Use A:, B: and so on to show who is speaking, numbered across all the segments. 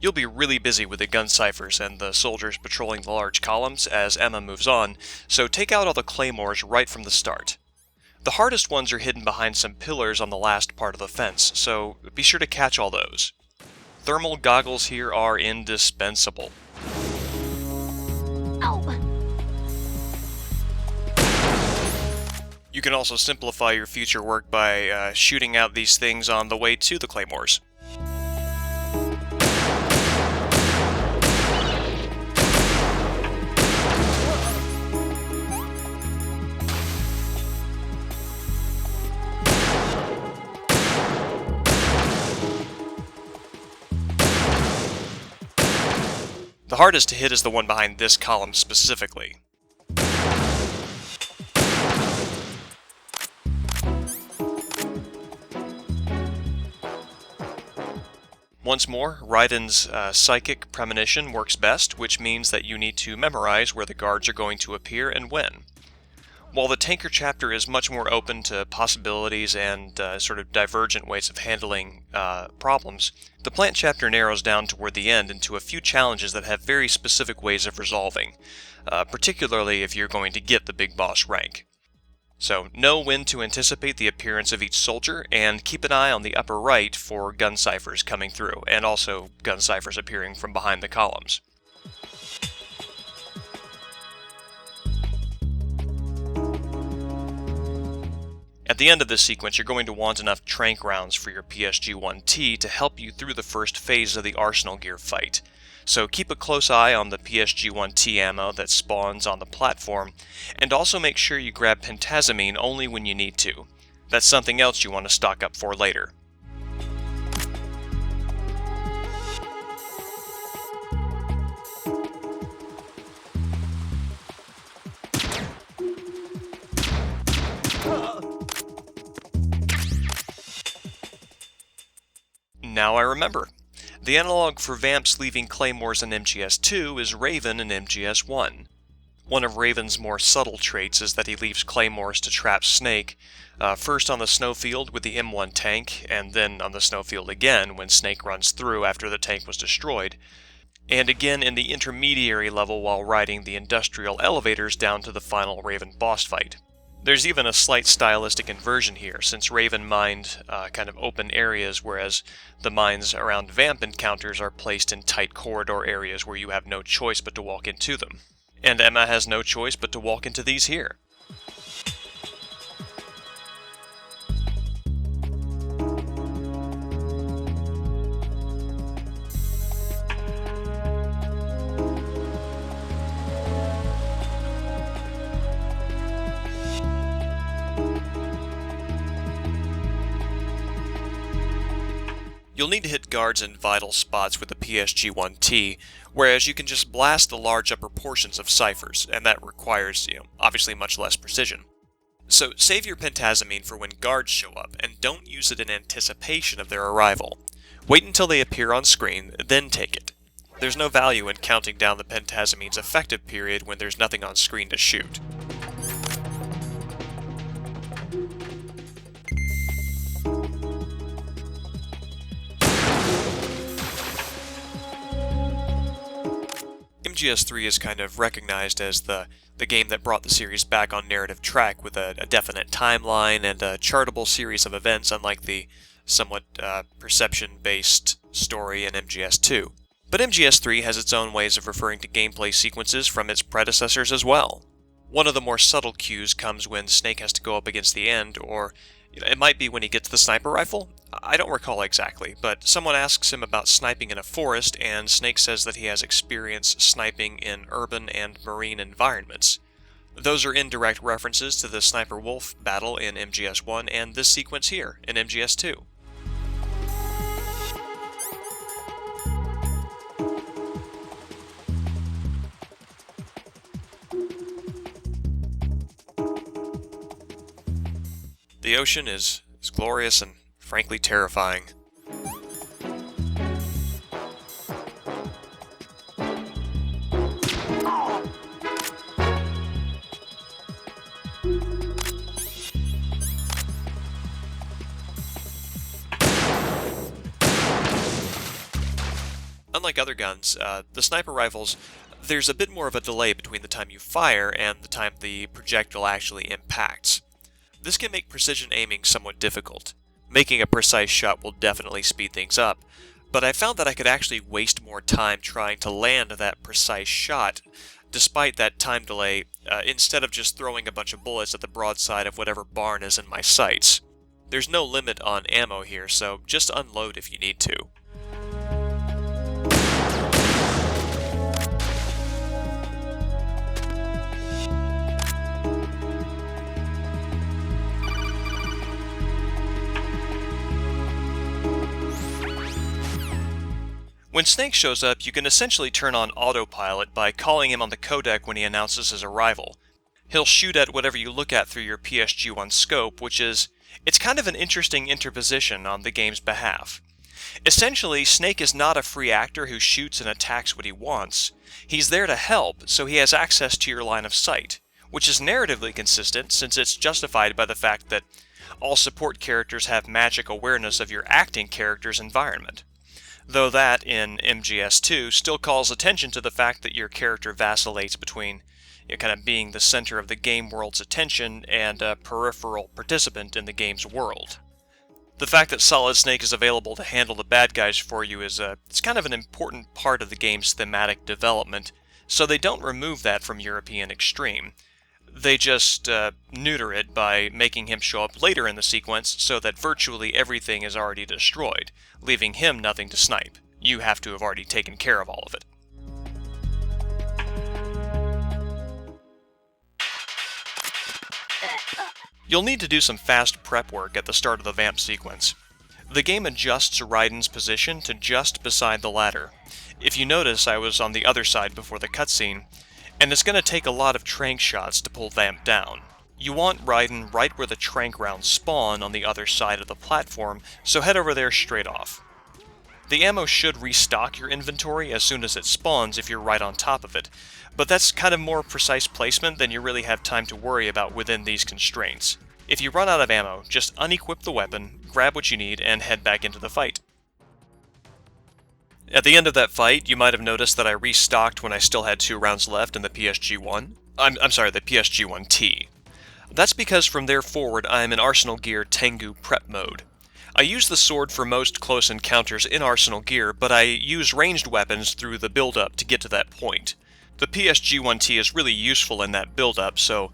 A: You'll be really busy with the gun ciphers and the soldiers patrolling the large columns as Emma moves on, so take out all the claymores right from the start. The hardest ones are hidden behind some pillars on the last part of the fence, so be sure to catch all those. Thermal goggles here are indispensable.
B: Ow.
A: You can also simplify your future work by shooting out these things on the way to the claymores. The hardest to hit is the one behind this column specifically. Once more, Raiden's psychic premonition works best, which means that you need to memorize where the guards are going to appear and when. While the tanker chapter is much more open to possibilities and sort of divergent ways of handling problems, the plant chapter narrows down toward the end into a few challenges that have very specific ways of resolving, particularly if you're going to get the big boss rank. So know when to anticipate the appearance of each soldier, and keep an eye on the upper right for gun ciphers coming through, and also gun ciphers appearing from behind the columns. At the end of this sequence, you're going to want enough tranq rounds for your PSG-1T to help you through the first phase of the Arsenal Gear fight. So keep a close eye on the PSG-1T ammo that spawns on the platform, and also make sure you grab pentazamine only when you need to. That's something else you want to stock up for later. Now I remember. The analog for Vamp's leaving claymores in MGS2 is Raven in MGS1. One of Raven's more subtle traits is that he leaves claymores to trap Snake, first on the snowfield with the M1 tank, and then on the snowfield again when Snake runs through after the tank was destroyed, and again in the intermediary level while riding the industrial elevators down to the final Raven boss fight. There's even a slight stylistic inversion here, since Raven mined kind of open areas, whereas the mines around Vamp encounters are placed in tight corridor areas where you have no choice but to walk into them. And Emma has no choice but to walk into these here. You'll need to hit guards in vital spots with the PSG-1T, whereas you can just blast the large upper portions of ciphers, and that requires, obviously much less precision. So save your pentazamine for when guards show up, and don't use it in anticipation of their arrival. Wait until they appear on screen, then take it. There's no value in counting down the pentazamine's effective period when there's nothing on screen to shoot. MGS3 is kind of recognized as the game that brought the series back on narrative track with a definite timeline and a chartable series of events, unlike the somewhat perception-based story in MGS2. But MGS3 has its own ways of referring to gameplay sequences from its predecessors as well. One of the more subtle cues comes when Snake has to go up against the end, or it might be when he gets the sniper rifle. I don't recall exactly, but someone asks him about sniping in a forest, and Snake says that he has experience sniping in urban and marine environments. Those are indirect references to the Sniper Wolf battle in MGS1 and this sequence here in MGS2. The ocean is glorious and frankly terrifying. unlike other guns, the sniper rifles, there's a bit more of a delay between the time you fire and the time the projectile actually impacts. This can make precision aiming somewhat difficult. Making a precise shot will definitely speed things up, but I found that I could actually waste more time trying to land that precise shot, despite that time delay, instead of just throwing a bunch of bullets at the broadside of whatever barn is in my sights. There's no limit on ammo here, so just unload if you need to. When Snake shows up, you can essentially turn on autopilot by calling him on the codec when he announces his arrival. He'll shoot at whatever you look at through your PSG-1 scope, it's kind of an interesting interposition on the game's behalf. Essentially, Snake is not a free actor who shoots and attacks what he wants. He's there to help, so he has access to your line of sight, which is narratively consistent since it's justified by the fact that all support characters have magic awareness of your acting character's environment. Though that, in MGS2, still calls attention to the fact that your character vacillates between kind of being the center of the game world's attention and a peripheral participant in the game's world. The fact that Solid Snake is available to handle the bad guys for you it's kind of an important part of the game's thematic development, so they don't remove that from European Extreme. They just neuter it by making him show up later in the sequence so that virtually everything is already destroyed, leaving him nothing to snipe. You have to have already taken care of all of it. You'll need to do some fast prep work at the start of the Vamp sequence. The game adjusts Raiden's position to just beside the ladder. If you notice, I was on the other side before the cutscene, and it's going to take a lot of trank shots to pull Vamp down. You want Raiden right where the trank rounds spawn on the other side of the platform, so head over there straight off. The ammo should restock your inventory as soon as it spawns if you're right on top of it, but that's kind of more precise placement than you really have time to worry about within these constraints. If you run out of ammo, just unequip the weapon, grab what you need, and head back into the fight. At the end of that fight, you might have noticed that I restocked when I still had 2 rounds left in the PSG-1. I'm sorry, the PSG-1T. That's because from there forward, I am in Arsenal Gear Tengu prep mode. I use the sword for most close encounters in Arsenal Gear, but I use ranged weapons through the build-up to get to that point. The PSG-1T is really useful in that build-up, so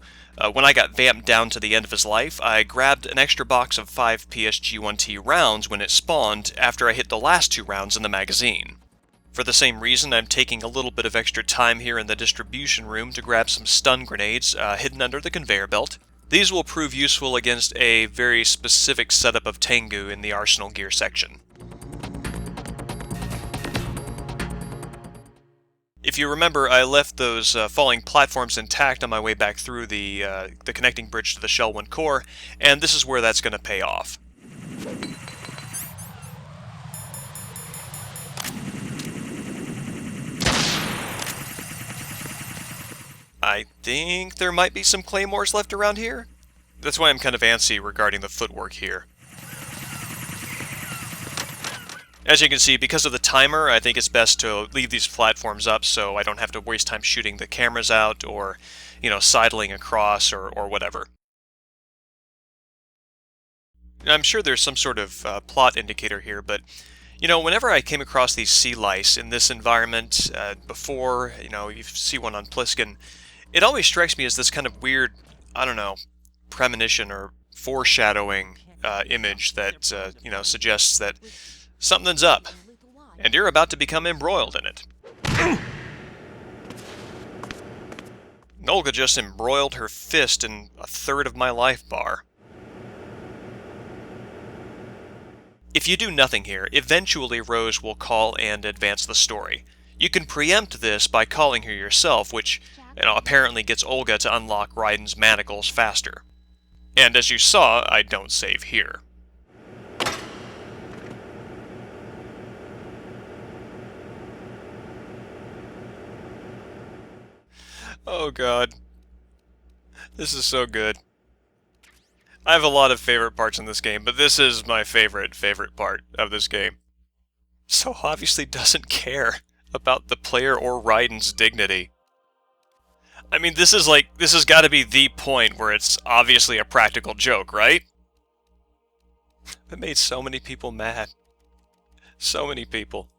A: when I got Vamp down to the end of his life, I grabbed an extra box of 5 PSG-1T rounds when it spawned after I hit the last 2 rounds in the magazine. For the same reason, I'm taking a little bit of extra time here in the distribution room to grab some stun grenades hidden under the conveyor belt. These will prove useful against a very specific setup of Tengu in the Arsenal Gear section. If you remember, I left those falling platforms intact on my way back through the connecting bridge to the Shell 1 core, and this is where that's going to pay off. I think there might be some claymores left around here. That's why I'm kind of antsy regarding the footwork here. As you can see, because of the timer, I think it's best to leave these platforms up so I don't have to waste time shooting the cameras out or, sidling across or whatever. I'm sure there's some sort of plot indicator here, but, whenever I came across these sea lice in this environment before, you see one on Pliskin, it always strikes me as this kind of weird, premonition or foreshadowing image that, suggests that something's up, and you're about to become embroiled in it. Nolga just embroiled her fist in a third of my life bar. If you do nothing here, eventually Rose will call and advance the story. You can preempt this by calling her yourself, which apparently gets Olga to unlock Raiden's manacles faster. And as you saw, I don't save here. Oh god. This is so good. I have a lot of favorite parts in this game, but this is my favorite part of this game. So obviously doesn't care. about the player or Raiden's dignity. I mean, this has got to be the point where it's obviously a practical joke, right? It made so many people mad. So many people.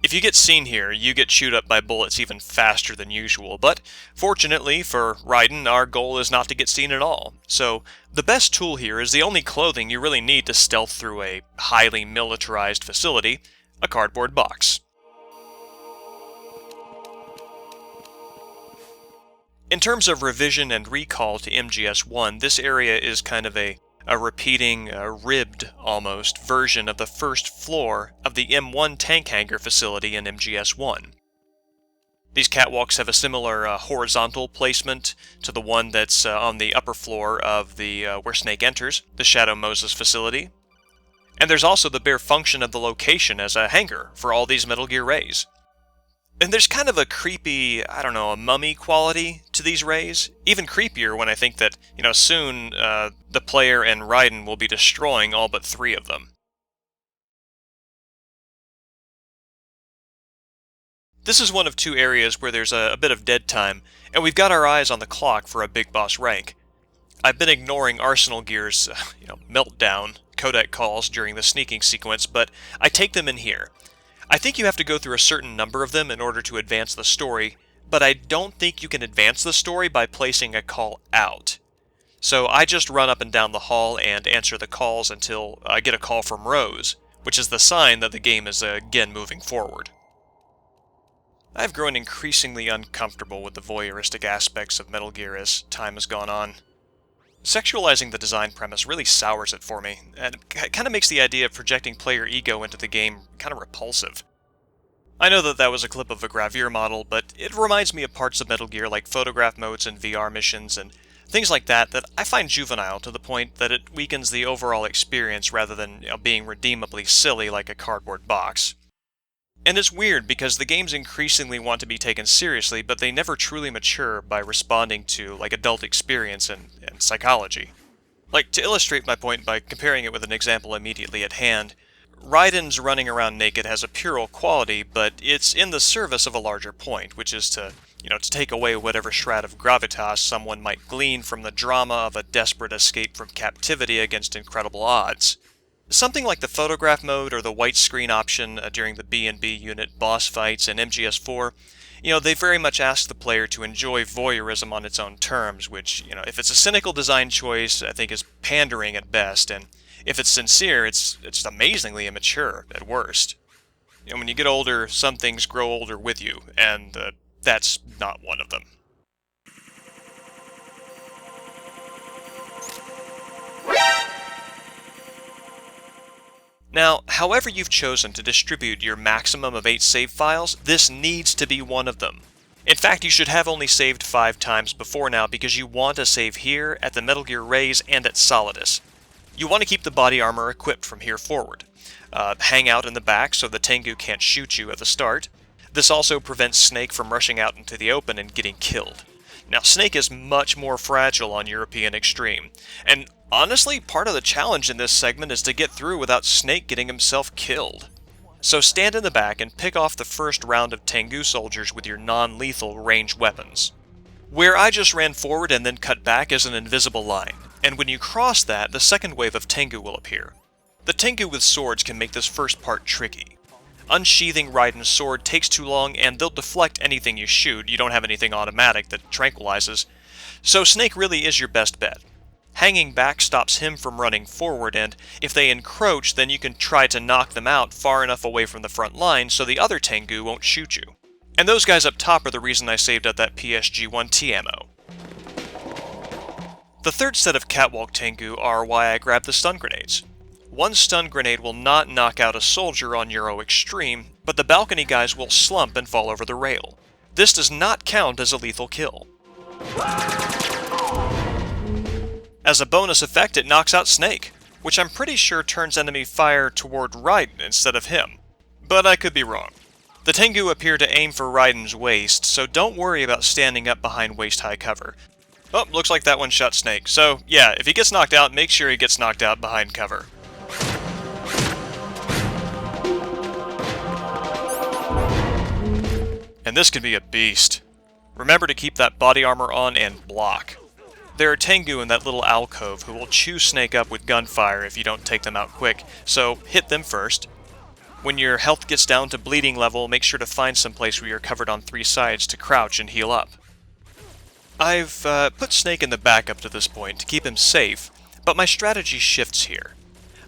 A: If you get seen here, you get chewed up by bullets even faster than usual, but fortunately for Raiden, our goal is not to get seen at all. So, the best tool here is the only clothing you really need to stealth through a highly militarized facility, a cardboard box. In terms of revision and recall to MGS1, this area is kind of a repeating, ribbed, almost, version of the first floor of the M1 tank hangar facility in MGS1. These catwalks have a similar horizontal placement to the one that's on the upper floor of the where Snake enters, the Shadow Moses facility. And there's also the bare function of the location as a hangar for all these Metal Gear rays. And there's kind of a creepy, I don't know, a mummy quality to these rays. Even creepier when I think that, soon the player and Raiden will be destroying all but 3 of them. This is one of 2 areas where there's a bit of dead time, and we've got our eyes on the clock for a big boss rank. I've been ignoring Arsenal Gear's, meltdown codec calls during the sneaking sequence, but I take them in here. I think you have to go through a certain number of them in order to advance the story, but I don't think you can advance the story by placing a call out. So I just run up and down the hall and answer the calls until I get a call from Rose, which is the sign that the game is again moving forward. I've grown increasingly uncomfortable with the voyeuristic aspects of Metal Gear as time has gone on. Sexualizing the design premise really sours it for me, and it kind of makes the idea of projecting player ego into the game kind of repulsive. I know that was a clip of a gravure model, but it reminds me of parts of Metal Gear like photograph modes and VR missions and things like that I find juvenile to the point that it weakens the overall experience rather than being redeemably silly like a cardboard box. And it's weird because the games increasingly want to be taken seriously, but they never truly mature by responding to adult experience and psychology. To illustrate my point by comparing it with an example immediately at hand, Raiden's running around naked has a puerile quality, but it's in the service of a larger point, which is to take away whatever shred of gravitas someone might glean from the drama of a desperate escape from captivity against incredible odds. Something like the photograph mode or the white screen option during the B&B unit boss fights in MGS4, they very much ask the player to enjoy voyeurism on its own terms, which, if it's a cynical design choice, I think is pandering at best, and if it's sincere, it's just amazingly immature at worst. When you get older, some things grow older with you, and that's not one of them. Now, however you've chosen to distribute your maximum of 8 save files, this needs to be one of them. In fact, you should have only saved 5 times before now because you want to save here, at the Metal Gear Rays, and at Solidus. You want to keep the body armor equipped from here forward. Hang out in the back so the Tengu can't shoot you at the start. This also prevents Snake from rushing out into the open and getting killed. Now, Snake is much more fragile on European Extreme, and honestly, part of the challenge in this segment is to get through without Snake getting himself killed. So stand in the back and pick off the first round of Tengu soldiers with your non-lethal ranged weapons. Where I just ran forward and then cut back is an invisible line, and when you cross that, the second wave of Tengu will appear. The Tengu with swords can make this first part tricky. Unsheathing Raiden's sword takes too long, and they'll deflect anything you shoot. You don't have anything automatic that tranquilizes. So Snake really is your best bet. Hanging back stops him from running forward, and if they encroach, then you can try to knock them out far enough away from the front line so the other Tengu won't shoot you. And those guys up top are the reason I saved up that PSG-1T ammo. The third set of catwalk Tengu are why I grabbed the stun grenades. One stun grenade will not knock out a soldier on Euro Extreme, but the balcony guys will slump and fall over the rail. This does not count as a lethal kill. As a bonus effect, it knocks out Snake, which I'm pretty sure turns enemy fire toward Raiden instead of him. But I could be wrong. The Tengu appear to aim for Raiden's waist, so don't worry about standing up behind waist-high cover. Oh, looks like that one shot Snake, so yeah, if he gets knocked out, make sure he gets knocked out behind cover. and this can be a beast. Remember to keep that body armor on and block. There are Tengu in that little alcove who will chew Snake up with gunfire if you don't take them out quick, so hit them first. When your health gets down to bleeding level, make sure to find some place where you're covered on 3 sides to crouch and heal up. I've put Snake in the back up to this point to keep him safe, but my strategy shifts here.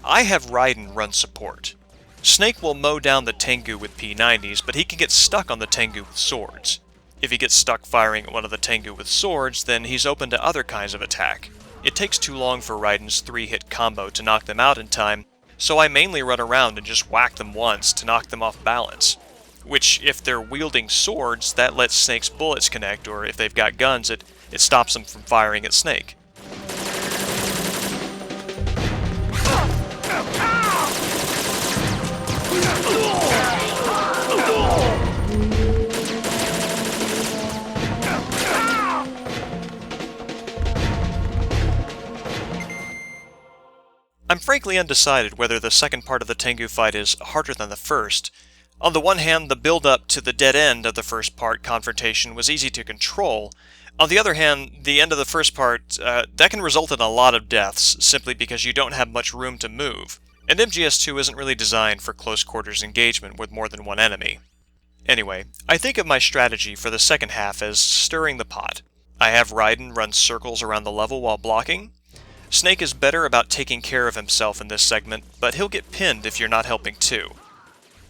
A: I have Raiden run support. Snake will mow down the Tengu with P90s, but he can get stuck on the Tengu with swords. If he gets stuck firing at one of the Tengu with swords, then he's open to other kinds of attack. It takes too long for Raiden's 3-hit combo to knock them out in time, so I mainly run around and just whack them once to knock them off balance. Which, if they're wielding swords, that lets Snake's bullets connect, or if they've got guns, it stops them from firing at Snake. I'm frankly undecided whether the second part of the Tengu fight is harder than the first. On the one hand, the build-up to the dead end of the first part confrontation was easy to control. On the other hand, the end of the first part, that can result in a lot of deaths, simply because you don't have much room to move. And MGS2 isn't really designed for close-quarters engagement with more than one enemy. Anyway, I think of my strategy for the second half as stirring the pot. I have Raiden run circles around the level while blocking. Snake is better about taking care of himself in this segment, but he'll get pinned if you're not helping too.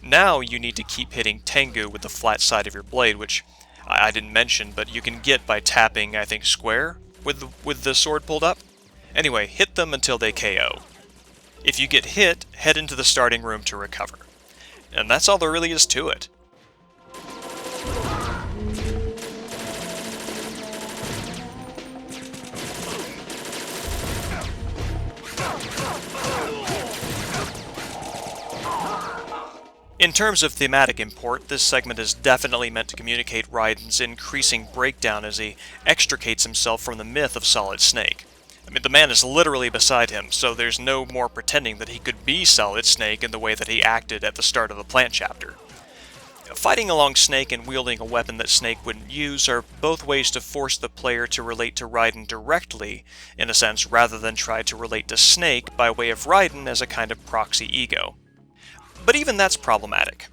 A: Now you need to keep hitting Tengu with the flat side of your blade, which I didn't mention, but you can get by tapping, I think, square with the sword pulled up. Anyway, hit them until they KO. If you get hit, head into the starting room to recover. And that's all there really is to it. In terms of thematic import, this segment is definitely meant to communicate Raiden's increasing breakdown as he extricates himself from the myth of Solid Snake. I mean, the man is literally beside him, so there's no more pretending that he could be Solid Snake in the way that he acted at the start of the plant chapter. Fighting along Snake and wielding a weapon that Snake wouldn't use are both ways to force the player to relate to Raiden directly, in a sense, rather than try to relate to Snake by way of Raiden as a kind of proxy ego. But even that's problematic,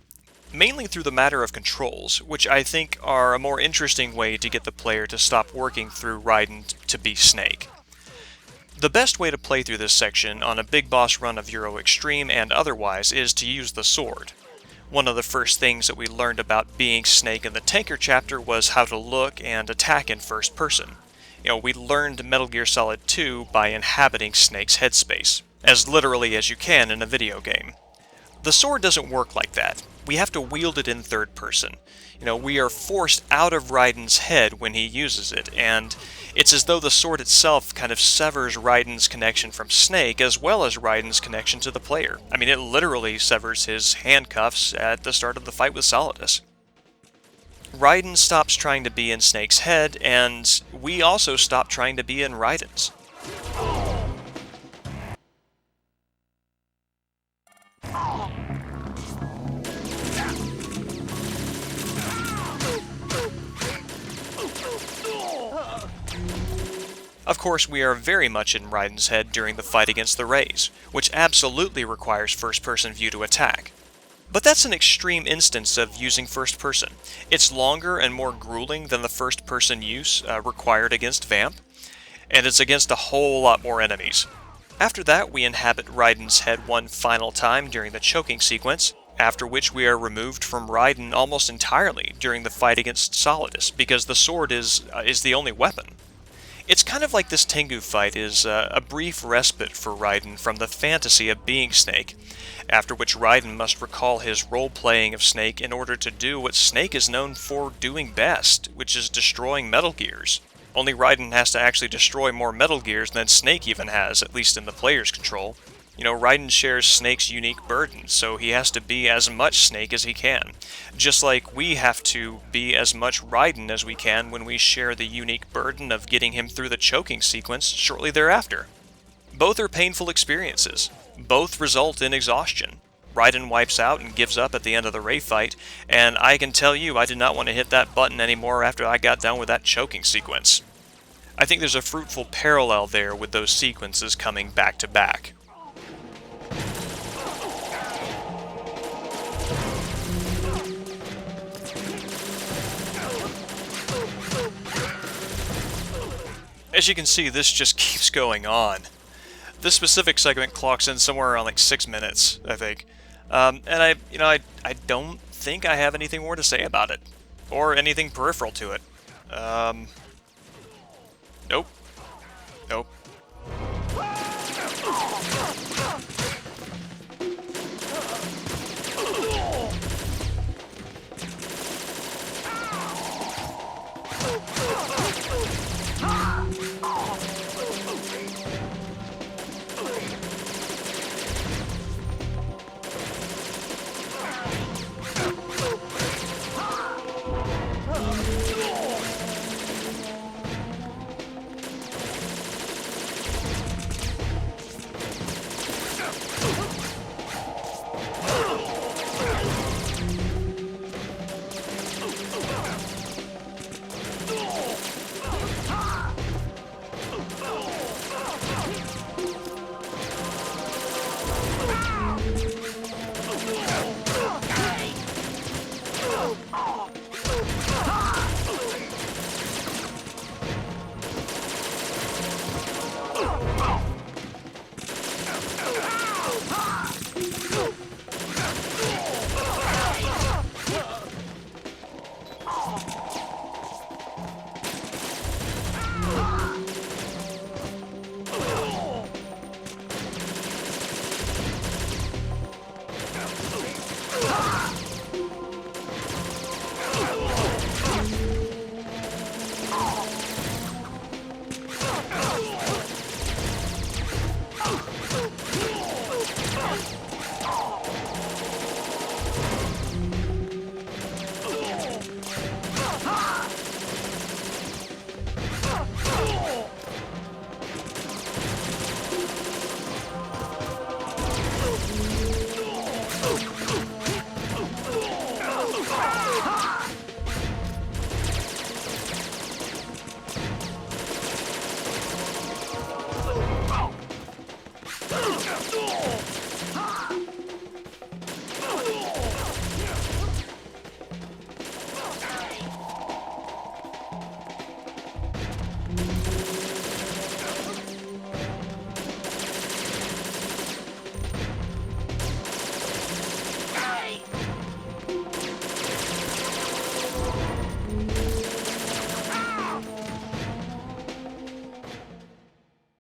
A: mainly through the matter of controls, which I think are a more interesting way to get the player to stop working through Raiden to be Snake. The best way to play through this section on a big boss run of Euro Extreme and otherwise is to use the sword. One of the first things that we learned about being Snake in the Tanker chapter was how to look and attack in first person. We learned Metal Gear Solid 2 by inhabiting Snake's headspace, as literally as you can in a video game. The sword doesn't work like that. We have to wield it in third person. We are forced out of Raiden's head when he uses it, and it's as though the sword itself kind of severs Raiden's connection from Snake as well as Raiden's connection to the player. I mean, it literally severs his handcuffs at the start of the fight with Solidus. Raiden stops trying to be in Snake's head, and we also stop trying to be in Raiden's. Of course, we are very much in Raiden's head during the fight against the Rays, which absolutely requires first-person view to attack. But that's an extreme instance of using first-person. It's longer and more grueling than the first-person use required against Vamp, and it's against a whole lot more enemies. After that, we inhabit Raiden's head one final time during the choking sequence, after which we are removed from Raiden almost entirely during the fight against Solidus, because the sword is the only weapon. It's kind of like this Tengu fight is a brief respite for Raiden from the fantasy of being Snake, after which Raiden must recall his role-playing of Snake in order to do what Snake is known for doing best, which is destroying Metal Gears. Only Raiden has to actually destroy more Metal Gears than Snake even has, at least in the player's control. Raiden shares Snake's unique burden, so he has to be as much Snake as he can. Just like we have to be as much Raiden as we can when we share the unique burden of getting him through the choking sequence shortly thereafter. Both are painful experiences. Both result in exhaustion. Raiden wipes out and gives up at the end of the Ray fight, and I can tell you I did not want to hit that button anymore after I got done with that choking sequence. I think there's a fruitful parallel there with those sequences coming back to back. As you can see, this just keeps going on. This specific segment clocks in somewhere around like 6 minutes, I think. And I don't think I have anything more to say about it, or anything peripheral to it. Nope. Nope.